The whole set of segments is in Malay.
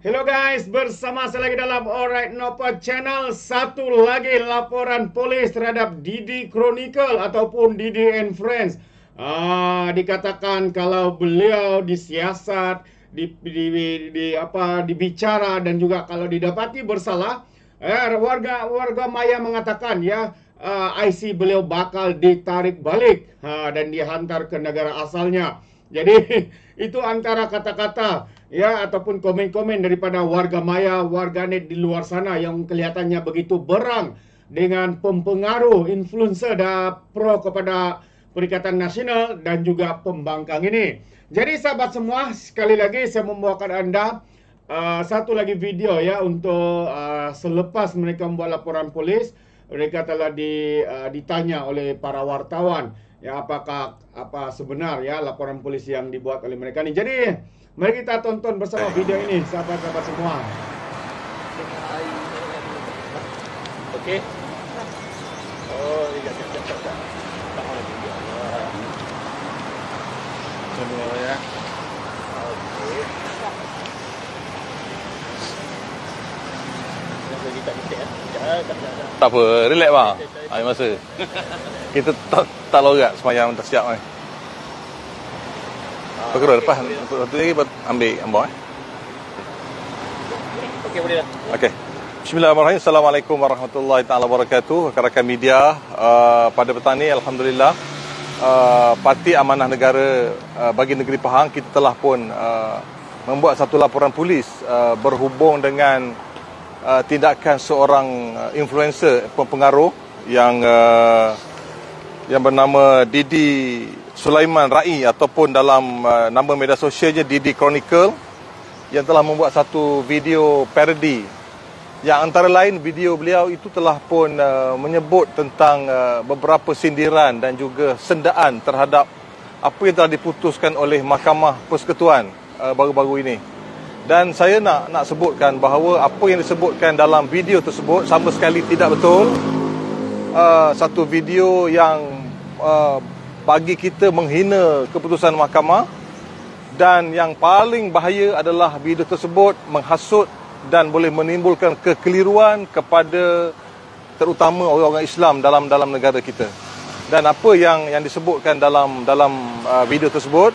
Hello guys, bersama saya lagi dalam Alright Nopa Channel. Satu lagi laporan polis terhadap Didi Chronicle ataupun Didi and Friends. Dikatakan kalau beliau disiasat, dibicara dan juga kalau didapati bersalah, warga maya mengatakan IC beliau bakal ditarik balik dan dihantar ke negara asalnya. Jadi itu antara kata-kata ataupun komen-komen daripada warga maya, warganet di luar sana yang kelihatannya begitu berang dengan pempengaruh influencer dan pro kepada Perikatan Nasional dan juga pembangkang ini. Jadi sahabat semua, sekali lagi saya membawakan Anda satu lagi video untuk selepas mereka membuat laporan polis, mereka telah ditanya oleh para wartawan apakah sebenar laporan polis yang dibuat oleh mereka ini. Jadi mari kita tonton bersama video ini sahabat-sahabat semua. Okey. Oh, ya. Tunggu ya. Okey. Tak apa, relax bang. Ambil masa. Kita tak lorak semayang tak siap ni. Perkara lepas tu lagi ambil gambar Okey, boleh dah. Okey. Bismillahirrahmanirrahim. Assalamualaikum warahmatullahi taala wabarakatuh. Rakan-rakan media, pada petang ni alhamdulillah Parti Amanah Negara bagi Negeri Pahang kita telah pun membuat satu laporan polis berhubung dengan tindakan seorang influencer pempengaruh yang bernama Didi Sulaiman Rai ataupun dalam nama media sosialnya Didi Chronicle, yang telah membuat satu video parody yang antara lain video beliau itu telah pun menyebut tentang beberapa sindiran dan juga sendaan terhadap apa yang telah diputuskan oleh Mahkamah Persekutuan baru-baru ini. Dan saya nak sebutkan bahawa apa yang disebutkan dalam video tersebut sama sekali tidak betul. Satu video yang bagi kita menghina keputusan mahkamah, dan yang paling bahaya adalah video tersebut menghasut dan boleh menimbulkan kekeliruan kepada terutama orang-orang Islam dalam negara kita. Dan apa yang disebutkan dalam video tersebut,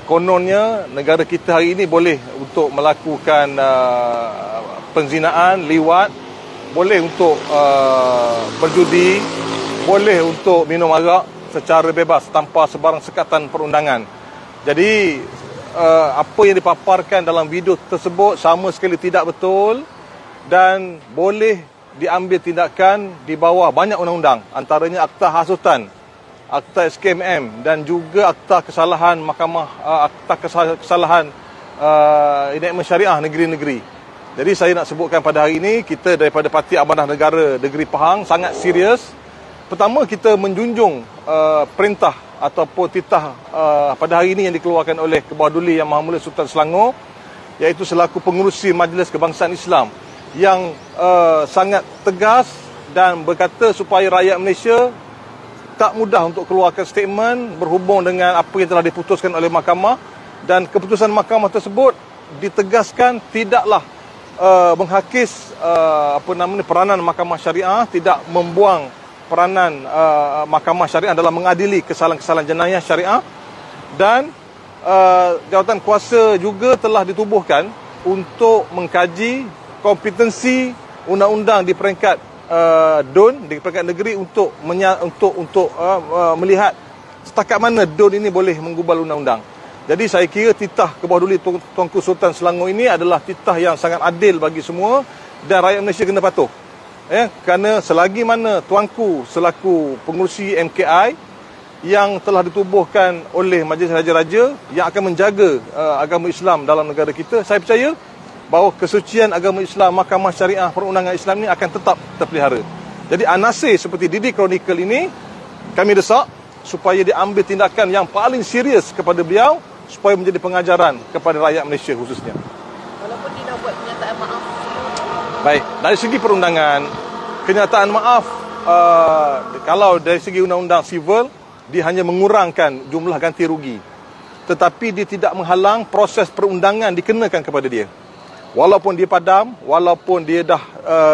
kononnya negara kita hari ini boleh untuk melakukan penzinaan, liwat, boleh untuk berjudi, boleh untuk minum arak secara bebas tanpa sebarang sekatan perundangan. Jadi apa yang dipaparkan dalam video tersebut sama sekali tidak betul dan boleh diambil tindakan di bawah banyak undang-undang, antaranya Akta Hasutan, Akta SKMM dan juga Akta Kesalahan Mahkamah, Akta Kesalahan Enakmen Syariah Negeri-Negeri. Jadi saya nak sebutkan pada hari ini kita daripada Parti Amanah Negara Negeri Pahang sangat serius. Pertama, kita menjunjung perintah ataupun titah pada hari ini yang dikeluarkan oleh Kebawah Duli Yang Maha Mulia Sultan Selangor, iaitu selaku pengurusi Majlis Kebangsaan Islam, yang sangat tegas dan berkata supaya rakyat Malaysia tak mudah untuk keluarkan statement berhubung dengan apa yang telah diputuskan oleh mahkamah, dan keputusan mahkamah tersebut ditegaskan tidaklah menghakis peranan mahkamah syariah, tidak membuang peranan mahkamah syariah dalam mengadili kesalahan-kesalahan jenayah syariah, dan jawatan kuasa juga telah ditubuhkan untuk mengkaji kompetensi undang-undang di peringkat DUN, di peringkat negeri untuk melihat setakat mana DUN ini boleh menggubal undang-undang. Jadi saya kira titah Kebawah Duli Tuanku Sultan Selangor ini adalah titah yang sangat adil bagi semua dan rakyat Malaysia kena patuh. Kerana selagi mana Tuanku selaku pengurusi MKI yang telah ditubuhkan oleh Majlis Raja-Raja yang akan menjaga agama Islam dalam negara kita, saya percaya bahawa kesucian agama Islam, Mahkamah Syariah Perundangan Islam ini akan tetap terpelihara. Jadi anasir seperti Didi Chronicle ini kami desak supaya diambil tindakan yang paling serius kepada beliau supaya menjadi pengajaran kepada rakyat Malaysia khususnya. Walaupun dia dah buat kenyataan maaf. Baik, dari segi perundangan, kenyataan maaf kalau dari segi undang-undang civil dia hanya mengurangkan jumlah ganti rugi. tetapi dia tidak menghalang proses perundangan dikenakan kepada dia. Walaupun dia padam, walaupun dia dah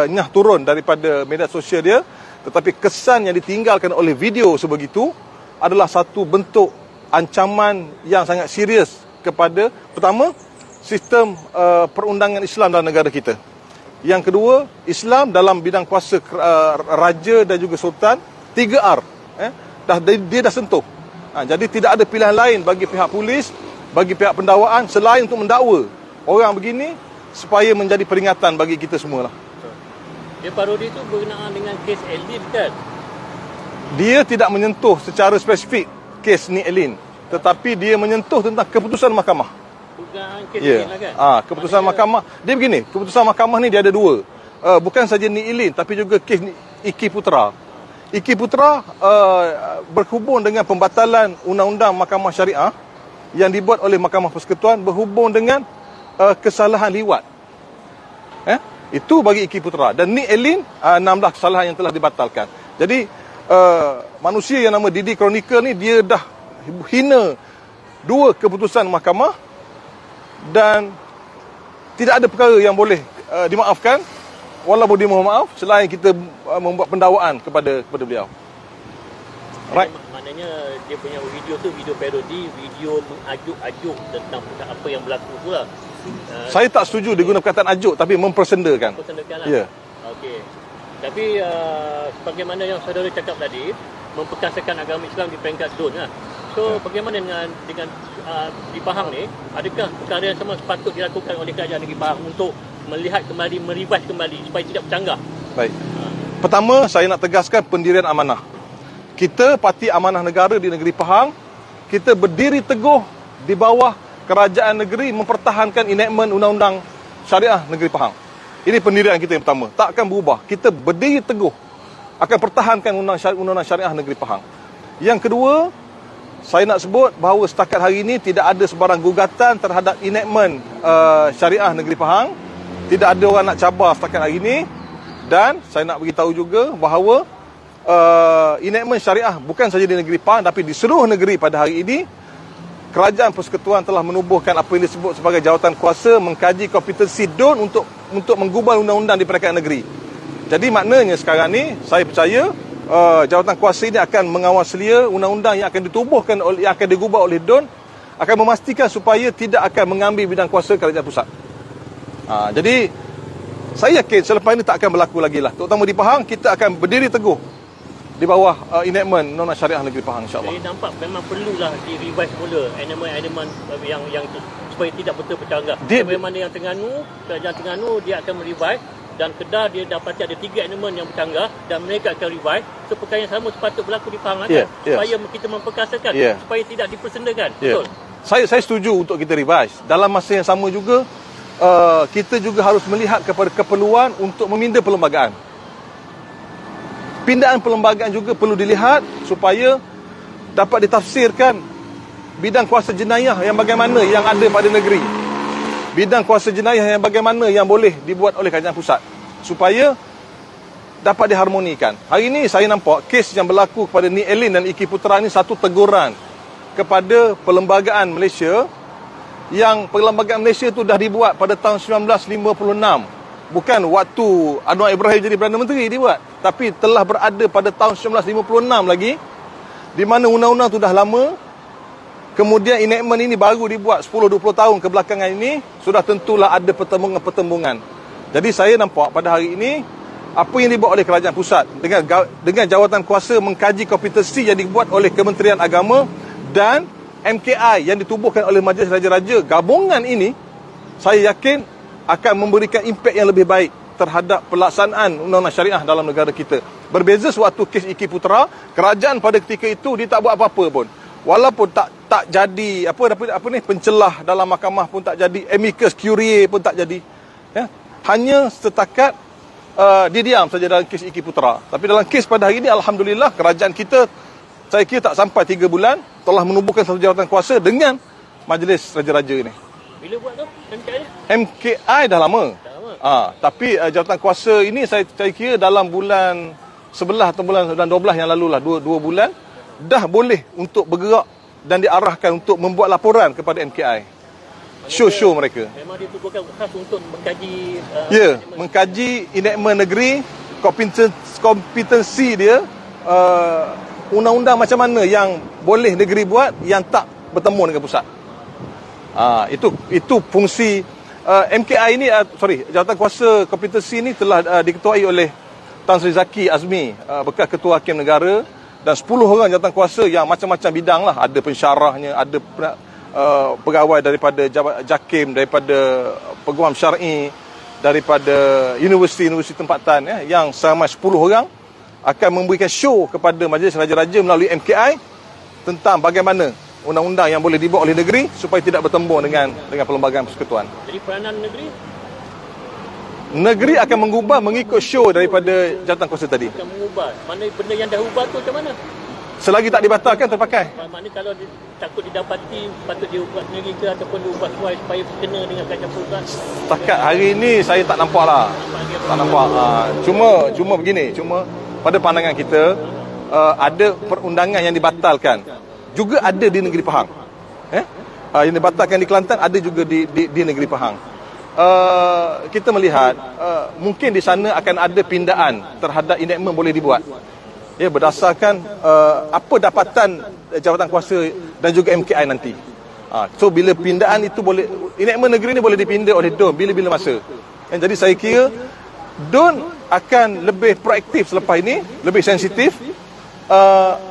nyah turun daripada media sosial dia, tetapi kesan yang ditinggalkan oleh video sebegitu adalah satu bentuk ancaman yang sangat serius kepada, pertama, sistem perundangan Islam dalam negara kita. Yang kedua, Islam dalam bidang kuasa raja dan juga sultan, 3R. Dia dah sentuh. Jadi tidak ada pilihan lain bagi pihak polis, bagi pihak pendakwaan selain untuk mendakwa orang begini supaya menjadi peringatan bagi kita semua lah. Dia parodi itu berkenaan dengan kes Elin kan? Dia tidak menyentuh secara spesifik kes ni Elin, tetapi dia menyentuh tentang keputusan mahkamah. Bukan kes Elin lah kan? Keputusan mahkamah. Dia begini, keputusan mahkamah ni dia ada dua. Bukan saja ni Elin, tapi juga kes Iki Putra. Iki Putra berhubung dengan pembatalan undang-undang mahkamah syariah yang dibuat oleh Mahkamah Persekutuan berhubung dengan kesalahan liwat. Itu bagi Iki Putra. Dan ni Elin 16 kesalahan yang telah dibatalkan. Jadi manusia yang nama Didi Chronicle ni dia dah hina dua keputusan mahkamah dan tidak ada perkara yang boleh dimaafkan walaupun dia mohon maaf selain kita membuat pendakwaan kepada beliau. Right. Maknanya dia punya video tu video parodi, video mengajuk-ajuk tentang apa yang berlaku tu lah. Saya tak setuju dia guna perkataan ajuk tapi mempersendakan. Mempersendakan lah. Ya. Okey. Tapi sebagaimana yang saudara cakap tadi, memperkasakan agama Islam di peringkat zon lah. So bagaimana dengan di Pahang ni, adakah perkara yang sama sepatut dilakukan oleh kerajaan negeri Pahang untuk melihat kembali, merevise kembali supaya tidak bercanggah? Baik. Pertama, saya nak tegaskan pendirian amanah. Kita Parti Amanah Negara di negeri Pahang, kita berdiri teguh di bawah kerajaan negeri mempertahankan enactment undang-undang syariah negeri Pahang. Ini pendirian kita yang pertama. Tak akan berubah. Kita berdiri teguh akan pertahankan undang-undang syariah negeri Pahang. Yang kedua, saya nak sebut bahawa setakat hari ini tidak ada sebarang gugatan terhadap enactment syariah negeri Pahang. Tidak ada orang nak cabar setakat hari ini. Dan saya nak beritahu juga bahawa enactment syariah bukan saja di negeri Pahang tapi di seluruh negeri pada hari ini, Kerajaan Persekutuan telah menubuhkan apa yang disebut sebagai jawatan kuasa mengkaji kompetensi DUN untuk menggubal undang-undang di peringkat negeri. Jadi maknanya sekarang ni saya percaya jawatan kuasa ini akan mengawal selia undang-undang yang akan ditubuhkan yang akan digubal oleh DUN, akan memastikan supaya tidak akan mengambil bidang kuasa kerajaan pusat. Jadi saya yakin selepas ini tak akan berlaku lagi lah. Terutama di Pahang, kita akan berdiri teguh di bawah enactment undang-undang syariah negeri Pahang, insyaAllah. Jadi nampak memang perlulah di-revise semula enactment yang itu supaya tidak betul bercanggah. Bagaimana yang Terengganu, kerajaan Terengganu dia akan merevise, dan Kedah dia dapati ada 3 enactment yang bercanggah dan mereka akan revise. So perkara yang sama sepatut berlaku di Pahang kan? Supaya kita memperkasakan, supaya tidak dipersendakan. Betul? Saya setuju untuk kita revise. Dalam masa yang sama juga, kita juga harus melihat kepada keperluan untuk meminda perlembagaan. Pindaan perlembagaan juga perlu dilihat supaya dapat ditafsirkan bidang kuasa jenayah yang bagaimana yang ada pada negeri. Bidang kuasa jenayah yang bagaimana yang boleh dibuat oleh kerajaan pusat supaya dapat diharmonikan. Hari ini saya nampak kes yang berlaku kepada Ni Elin dan Iki Putra ni satu teguran kepada perlembagaan Malaysia, yang perlembagaan Malaysia tu dah dibuat pada tahun 1956. Bukan waktu Anwar Ibrahim jadi Perdana Menteri dibuat, tapi telah berada pada tahun 1956 lagi, di mana undang-undang tu dah lama. Kemudian enactment ini baru dibuat 10-20 tahun kebelakangan ini, sudah tentulah ada pertembungan-pertembungan. Jadi saya nampak pada hari ini apa yang dibuat oleh kerajaan pusat dengan jawatan kuasa mengkaji kompetensi yang dibuat oleh Kementerian Agama dan MKI yang ditubuhkan oleh Majlis Raja-Raja, gabungan ini saya yakin akan memberikan impak yang lebih baik terhadap pelaksanaan undang-undang syariah dalam negara kita. Berbeza sewaktu kes Iki Putra, kerajaan pada ketika itu dia tak buat apa-apa pun. Walaupun tak jadi apa ni pencelah dalam mahkamah pun tak jadi, amicus curiae pun tak jadi. Ya, hanya setakat dia diam saja dalam kes Iki Putra. Tapi dalam kes pada hari ini, alhamdulillah, kerajaan kita saya kira tak sampai 3 bulan telah menubuhkan satu jawatan kuasa dengan Majlis Raja-Raja ini. Bila buat tu MKI ni? MKI dah lama. Tapi jawatan kuasa ini saya kira dalam bulan 11 atau bulan 12 yang lalu lah, 2 bulan dah boleh untuk bergerak dan diarahkan untuk membuat laporan kepada MKI. Show mereka. Memang ditubuhkan khas untuk mengkaji Ya, mengkaji enactment negeri, kompetensi dia, undang-undang macam mana yang boleh negeri buat yang tak bertemu dengan pusat. Itu fungsi MKI ini, Jawatan Kuasa Kompetensi ini telah diketuai oleh Tan Sri Zaki Azmi, bekas Ketua Hakim Negara, dan 10 orang jawatankuasa yang macam-macam bidang lah. Ada pensyarahnya, ada pegawai daripada JAKIM, daripada Peguam Syar'i, daripada universiti-universiti tempatan, yang seramai 10 orang akan memberikan show kepada Majlis Raja-Raja melalui MKI tentang bagaimana undang-undang yang boleh dibuat oleh negeri supaya tidak bertembung dengan perlembagaan persekutuan. Jadi peranan Negeri akan mengubah mengikut show daripada jawatankuasa tadi. akan mengubah. Mana benda yang dah ubah tu macam mana? Selagi tak dibatalkan, terpakai. Maknanya kalau takut didapati, patut diubah sendiri ke ataupun diubah sesuai supaya kena dengan kaedah perusahaan? Setakat hari ini saya tak nampak lah. Tak nampak. Cuma begini, pada pandangan kita, ada perundangan yang dibatalkan. Juga ada di negeri Pahang. Yang dibatalkan di Kelantan ada juga di negeri Pahang. Kita melihat mungkin di sana akan ada pindaan terhadap enactment boleh dibuat. Ya, berdasarkan apa dapatan jawatankuasa dan juga MKI nanti. So bila pindaan itu boleh, enactment negeri ini boleh dipinda oleh DUN bila-bila masa. Jadi saya kira DUN akan lebih proaktif selepas ini, lebih sensitif,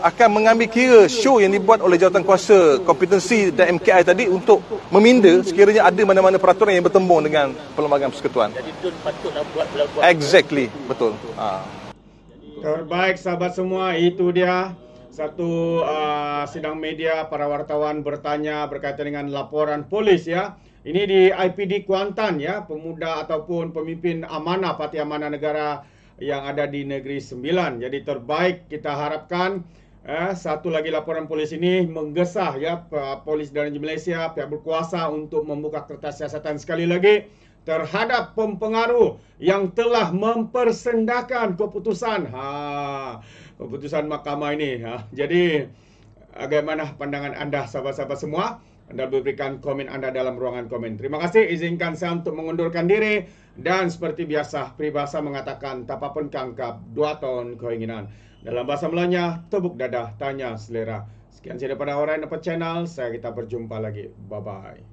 akan mengambil kira show yang dibuat oleh jawatankuasa kompetensi dan MKI tadi untuk meminda sekiranya ada mana-mana peraturan yang bertembung dengan perlembagaan persekutuan. Jadi DUN patutlah buat. Exactly, betul. Terbaik sahabat semua, itu dia satu sidang media para wartawan bertanya berkaitan dengan laporan polis ya. Ini di IPD Kuantan ya, pemuda ataupun pemimpin amanah Parti Amanah Negara yang ada di Negeri Sembilan. Jadi terbaik kita harapkan satu lagi laporan polis ini menggesah ya polis dan Malaysia, pihak berkuasa untuk membuka kertas siasatan sekali lagi terhadap pempengaruh yang telah mempersendakan keputusan mahkamah ini. Jadi bagaimana pandangan anda sahabat-sahabat semua? Anda berikan komen anda dalam ruangan komen. Terima kasih. Izinkan saya untuk mengundurkan diri. Dan seperti biasa, peribahasa mengatakan tapapun kangkap, 2 tahun keinginan. Dalam bahasa Melayunya, tepuk dadah, tanya selera. Sekian saja daripada Orang Dapat Channel. Kita berjumpa lagi. Bye-bye.